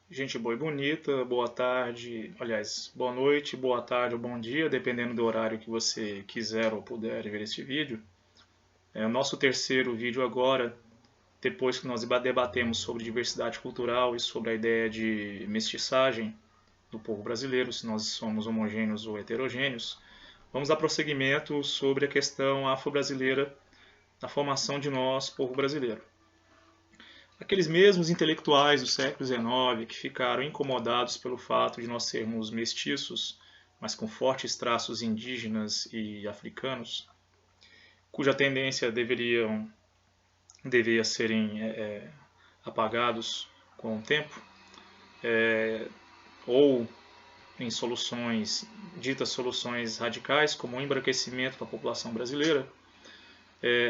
Gente boa e bonita, boa tarde, aliás, boa noite, boa tarde ou bom dia, dependendo do horário que você quiser ou puder ver este vídeo. É o nosso terceiro vídeo agora, depois que nós debatemos sobre diversidade cultural e sobre a ideia de mestiçagem do povo brasileiro, se nós somos homogêneos ou heterogêneos. Vamos dar prosseguimento sobre a questão afro-brasileira da formação de nós, povo brasileiro. Aqueles mesmos intelectuais do século XIX que ficaram incomodados pelo fato de nós sermos mestiços, mas com fortes traços indígenas e africanos, cuja tendência deveria serem apagados com o tempo, ou em soluções, ditas soluções radicais, como o embranquecimento da população brasileira,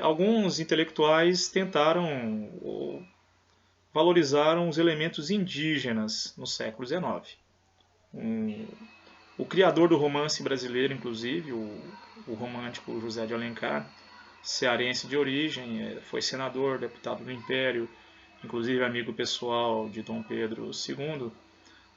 alguns intelectuais tentaram valorizaram os elementos indígenas no século XIX. O criador do romance brasileiro, inclusive, o romântico José de Alencar, cearense de origem, foi senador, deputado do Império, inclusive amigo pessoal de Dom Pedro II.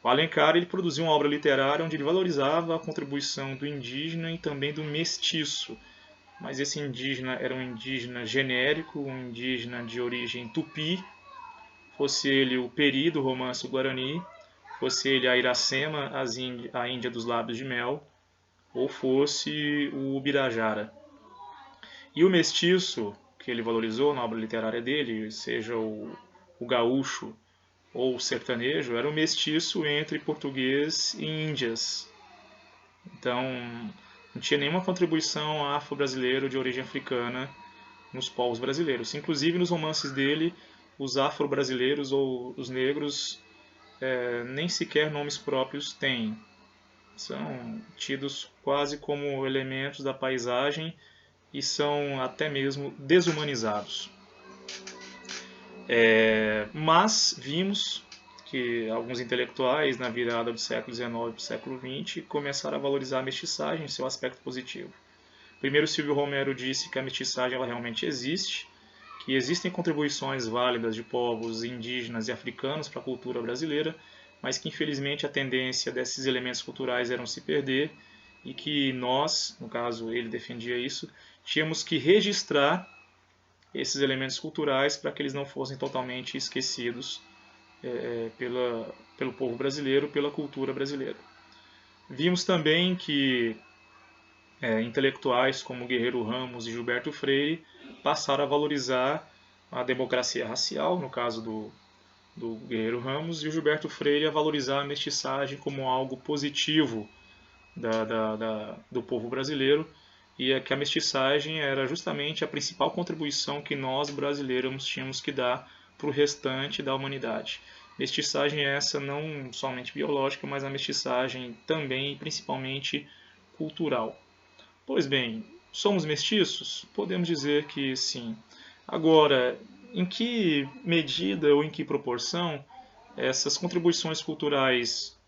O Alencar ele produziu uma obra literária onde ele valorizava a contribuição do indígena e também do mestiço. Mas esse indígena era um indígena genérico, um indígena de origem tupi, fosse ele o Peri do romance Guarani, fosse ele a Iracema, a Índia dos Lábios de Mel, ou fosse o Ubirajara. E o mestiço, que ele valorizou na obra literária dele, seja o gaúcho ou o sertanejo, era o mestiço entre português e índias. Então, não tinha nenhuma contribuição afro-brasileira de origem africana nos povos brasileiros. Inclusive, nos romances dele, os afro-brasileiros ou os negros nem sequer nomes próprios têm. São tidos quase como elementos da paisagem e são até mesmo desumanizados. Mas vimos que alguns intelectuais, na virada do século XIX para o século XX, começaram a valorizar a mestiçagem em seu aspecto positivo. Primeiro, Silvio Romero disse que a mestiçagem ela realmente existe, que existem contribuições válidas de povos indígenas e africanos para a cultura brasileira, mas que infelizmente a tendência desses elementos culturais era se perder e que nós, no caso ele defendia isso, tínhamos que registrar esses elementos culturais para que eles não fossem totalmente esquecidos pelo povo brasileiro, pela cultura brasileira. Vimos também que intelectuais como Guerreiro Ramos e Gilberto Freire passaram a valorizar a democracia racial, no caso do Guerreiro Ramos, e o Gilberto Freire a valorizar a mestiçagem como algo positivo do povo brasileiro, e é que a mestiçagem era justamente a principal contribuição que nós brasileiros tínhamos que dar para o restante da humanidade. Mestiçagem essa não somente biológica, mas a mestiçagem também e principalmente cultural. Pois bem, somos mestiços? Podemos dizer que sim. Agora, em que medida ou em que proporção essas contribuições culturais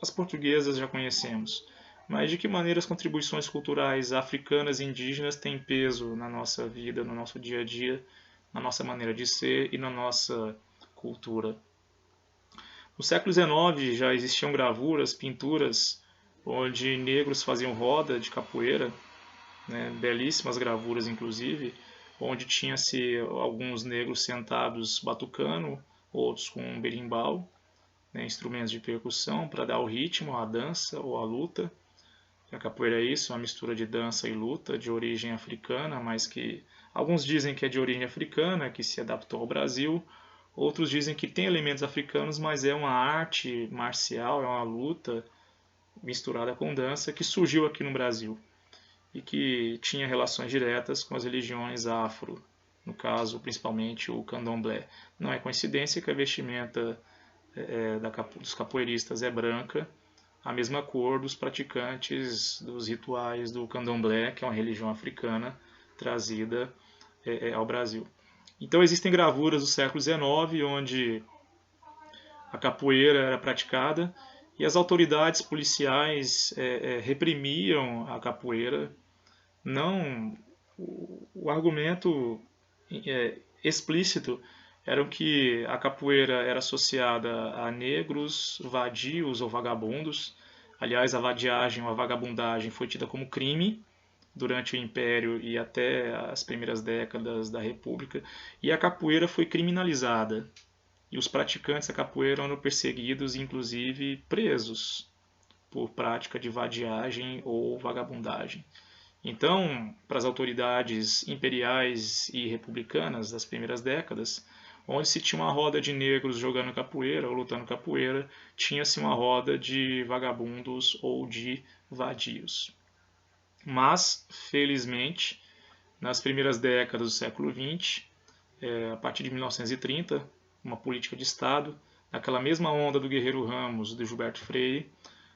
as portuguesas já conhecemos, mas de que maneira as contribuições culturais africanas e indígenas têm peso na nossa vida, no nosso dia a dia, na nossa maneira de ser e na nossa cultura? No século XIX já existiam gravuras, pinturas, onde negros faziam roda de capoeira, né, belíssimas gravuras inclusive, onde tinha-se alguns negros sentados batucando, outros com um berimbau, né, instrumentos de percussão para dar o ritmo à dança ou à luta. A capoeira é isso, uma mistura de dança e luta de origem africana, mas que alguns dizem que é de origem africana, que se adaptou ao Brasil. Outros dizem que tem elementos africanos, mas é uma arte marcial, é uma luta misturada com dança que surgiu aqui no Brasil e que tinha relações diretas com as religiões afro, no caso principalmente o candomblé. Não é coincidência que a vestimenta dos capoeiristas é branca, a mesma cor dos praticantes dos rituais do candomblé, que é uma religião africana trazida ao Brasil. Então existem gravuras do século XIX onde a capoeira era praticada e as autoridades policiais reprimiam a capoeira. Não, o argumento explícito eram que a capoeira era associada a negros, vadios ou vagabundos. Aliás, a vadiagem ou a vagabundagem foi tida como crime durante o Império e até as primeiras décadas da República, e a capoeira foi criminalizada. E os praticantes da capoeira eram perseguidos e inclusive presos por prática de vadiagem ou vagabundagem. Então, para as autoridades imperiais e republicanas das primeiras décadas, onde se tinha uma roda de negros jogando capoeira ou lutando capoeira, tinha-se uma roda de vagabundos ou de vadios. Mas, felizmente, nas primeiras décadas do século XX, a partir de 1930, uma política de Estado, naquela mesma onda do Guerreiro Ramos, do Gilberto Freire,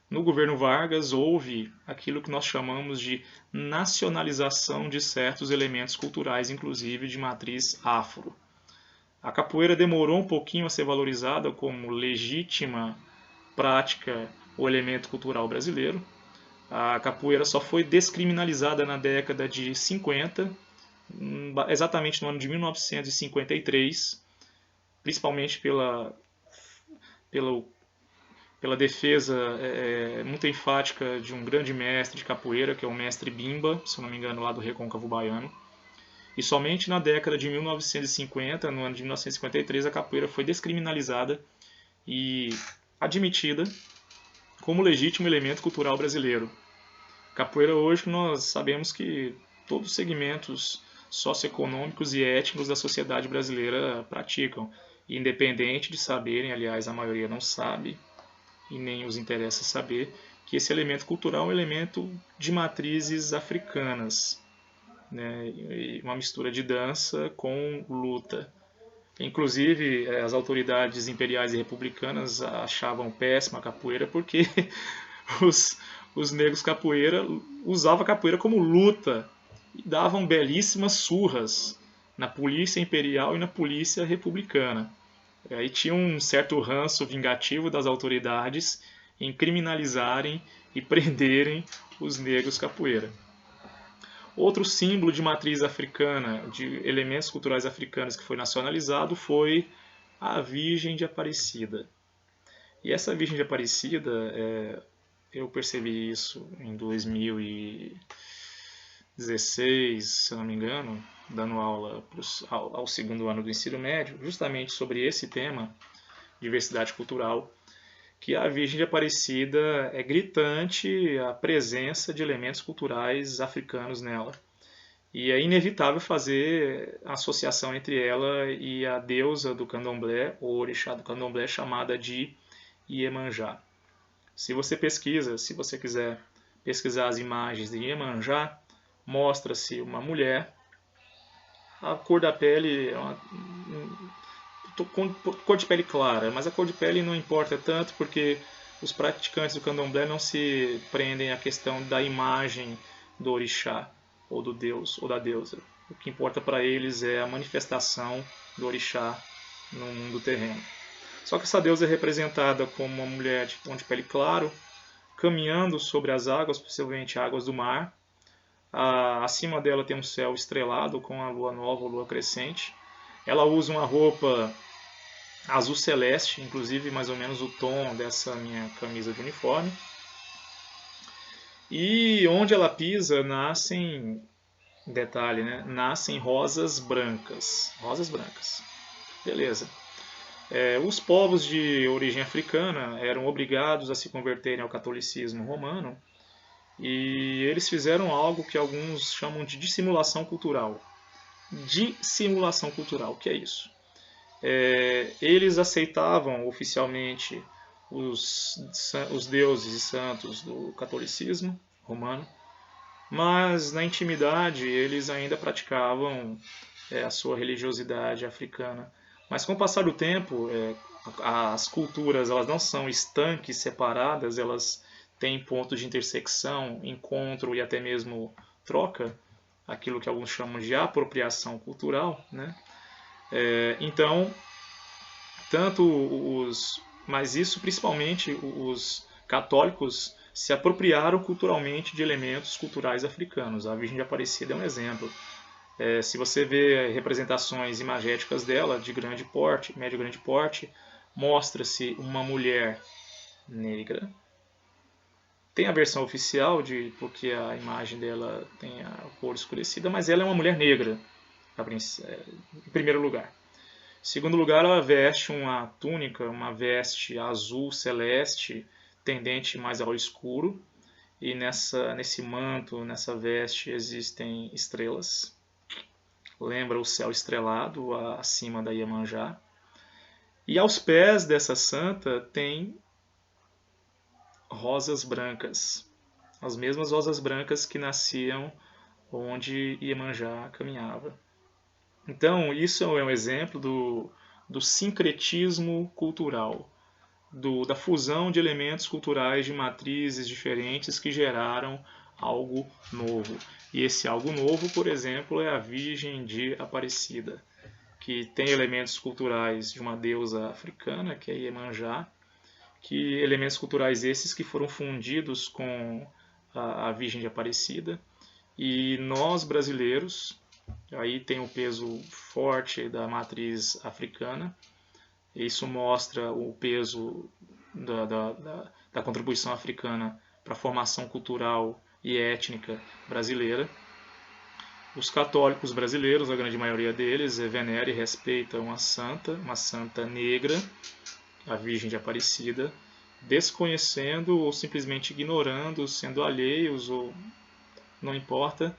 no governo Vargas houve aquilo que nós chamamos de nacionalização de certos elementos culturais, inclusive de matriz afro. A capoeira demorou um pouquinho a ser valorizada como legítima prática ou elemento cultural brasileiro. A capoeira só foi descriminalizada na década de 50, exatamente no ano de 1953, principalmente pela defesa muito enfática de um grande mestre de capoeira, que é o mestre Bimba, se eu não me engano, lá do Recôncavo Baiano. E somente na década de 1950, no ano de 1953, a capoeira foi descriminalizada e admitida como legítimo elemento cultural brasileiro. Capoeira hoje nós sabemos que todos os segmentos socioeconômicos e étnicos da sociedade brasileira praticam, independente de saberem, aliás, a maioria não sabe, e nem os interessa saber, que esse elemento cultural é um elemento de matrizes africanas, né? Uma mistura de dança com luta. Inclusive, as autoridades imperiais e republicanas achavam péssima a capoeira porque os, os negros capoeira usavam a capoeira como luta e davam belíssimas surras na polícia imperial e na polícia republicana. Aí tinha um certo ranço vingativo das autoridades em criminalizarem e prenderem os negros capoeira. Outro símbolo de matriz africana, de elementos culturais africanos que foi nacionalizado, foi a Virgem de Aparecida. E essa Virgem de Aparecida, eu percebi isso em 2016, se não me engano, dando aula ao segundo ano do ensino médio, justamente sobre esse tema, diversidade cultural, que a Virgem de Aparecida é gritante a presença de elementos culturais africanos nela. E é inevitável fazer a associação entre ela e a deusa do candomblé, ou orixá do candomblé, chamada de Iemanjá. Se você pesquisa, se você quiser pesquisar as imagens de Iemanjá, mostra-se uma mulher, a cor da pele é cor de pele clara, mas a cor de pele não importa tanto porque os praticantes do candomblé não se prendem à questão da imagem do orixá, ou do deus, ou da deusa. O que importa para eles é a manifestação do orixá no mundo terreno. Só que essa deusa é representada como uma mulher de tom de pele claro, caminhando sobre as águas, possivelmente águas do mar. Acima dela tem um céu estrelado com a lua nova ou lua crescente. Ela usa uma roupa azul celeste, inclusive mais ou menos o tom dessa minha camisa de uniforme. E onde ela pisa nascem, detalhe, né? Nascem rosas brancas. Rosas brancas. Beleza. Os povos de origem africana eram obrigados a se converterem ao catolicismo romano e eles fizeram algo que alguns chamam de dissimulação cultural. Dissimulação cultural, o que é isso? Eles aceitavam oficialmente os deuses e santos do catolicismo romano, mas na intimidade eles ainda praticavam a sua religiosidade africana. Mas com o passar do tempo, as culturas elas não são estanques separadas, elas têm pontos de intersecção, encontro e até mesmo troca, aquilo que alguns chamam de apropriação cultural, né? Então, mas isso principalmente os católicos se apropriaram culturalmente de elementos culturais africanos. A Virgem de Aparecida é um exemplo. Se você vê representações imagéticas dela, de grande porte, médio grande porte, mostra-se uma mulher negra. Tem a versão oficial, porque a imagem dela tem a cor escurecida, mas ela é uma mulher negra, em primeiro lugar. Em segundo lugar, ela veste uma túnica, uma veste azul celeste, tendente mais ao escuro, e nesse manto, nessa veste, existem estrelas. Lembra o céu estrelado acima da Iemanjá. E aos pés dessa santa tem rosas brancas, as mesmas rosas brancas que nasciam onde Iemanjá caminhava. Então, isso é um exemplo do sincretismo cultural, da fusão de elementos culturais de matrizes diferentes que geraram algo novo. E esse algo novo, por exemplo, é a Virgem de Aparecida, que tem elementos culturais de uma deusa africana, que é Iemanjá, que elementos culturais esses que foram fundidos com a Virgem de Aparecida. E nós, brasileiros, aí tem o peso forte da matriz africana. Isso mostra o peso da contribuição africana para a formação cultural e étnica brasileira. Os católicos brasileiros, a grande maioria deles, venera e respeita uma santa negra, a Virgem de Aparecida, desconhecendo ou simplesmente ignorando, sendo alheios ou não importa,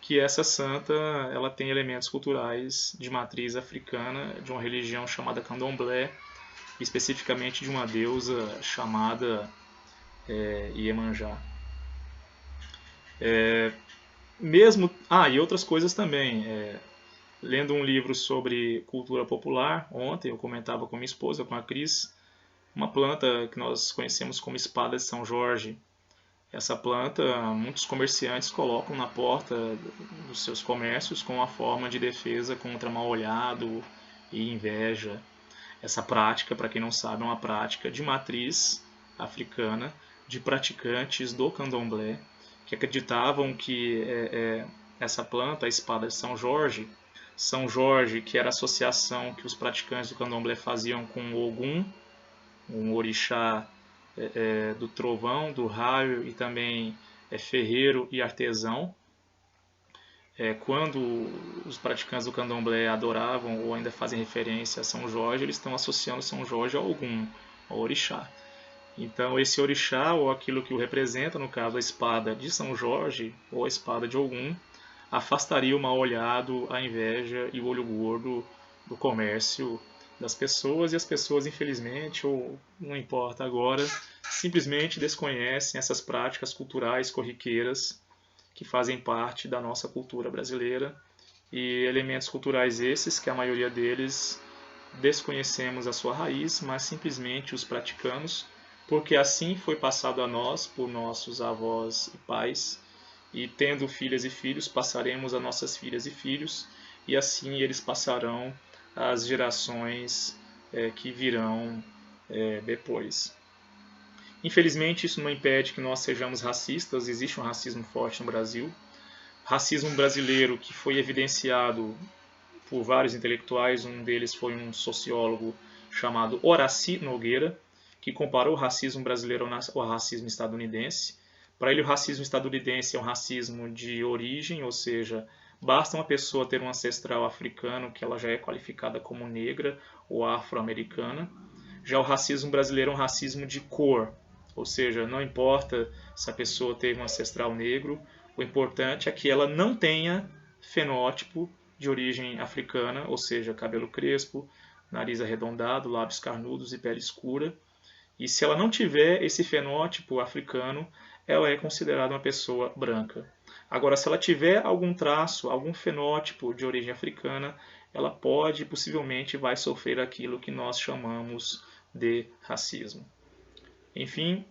que essa santa ela tem elementos culturais de matriz africana, de uma religião chamada Candomblé, especificamente de uma deusa chamada Iemanjá. E outras coisas também. Lendo um livro sobre cultura popular, ontem eu comentava com minha esposa, com a Cris, uma planta que nós conhecemos como espada de São Jorge. Essa planta, muitos comerciantes colocam na porta dos seus comércios como uma forma de defesa contra mal-olhado e inveja. Essa prática, para quem não sabe, é uma prática de matriz africana, de praticantes do candomblé, que acreditavam que essa planta, a espada de São Jorge, que era a associação que os praticantes do candomblé faziam com Ogum, um orixá do trovão, do raio, e também ferreiro e artesão. Quando os praticantes do candomblé adoravam ou ainda fazem referência a São Jorge, eles estão associando São Jorge a Ogum, ao orixá. Então esse orixá, ou aquilo que o representa, no caso a espada de São Jorge ou a espada de Ogum, afastaria o mal-olhado, a inveja e o olho gordo do comércio das pessoas, e as pessoas, infelizmente, ou não importa agora, simplesmente desconhecem essas práticas culturais corriqueiras que fazem parte da nossa cultura brasileira, e elementos culturais esses que a maioria deles desconhecemos a sua raiz, mas simplesmente os praticamos porque assim foi passado a nós por nossos avós e pais, e tendo filhas e filhos, passaremos a nossas filhas e filhos, e assim eles passarão às gerações que virão depois. Infelizmente, isso não impede que nós sejamos racistas, existe um racismo forte no Brasil. Racismo brasileiro que foi evidenciado por vários intelectuais, um deles foi um sociólogo chamado Horaci Nogueira, que comparou o racismo brasileiro ao racismo estadunidense. Para ele, o racismo estadunidense é um racismo de origem, ou seja, basta uma pessoa ter um ancestral africano que ela já é qualificada como negra ou afro-americana. Já o racismo brasileiro é um racismo de cor, ou seja, não importa se a pessoa teve um ancestral negro, o importante é que ela não tenha fenótipo de origem africana, ou seja, cabelo crespo, nariz arredondado, lábios carnudos e pele escura. E se ela não tiver esse fenótipo africano, ela é considerada uma pessoa branca. Agora, se ela tiver algum traço, algum fenótipo de origem africana, ela pode, possivelmente, vai sofrer aquilo que nós chamamos de racismo. Enfim,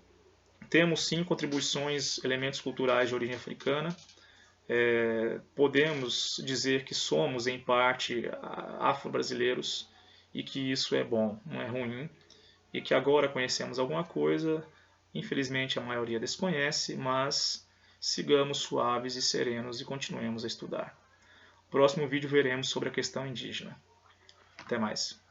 temos sim contribuições, elementos culturais de origem africana. Podemos dizer que somos, em parte, afro-brasileiros e que isso é bom, não é ruim. E que agora conhecemos alguma coisa, infelizmente a maioria desconhece, mas sigamos suaves e serenos e continuemos a estudar. próximo vídeo veremos sobre a questão indígena. Até mais.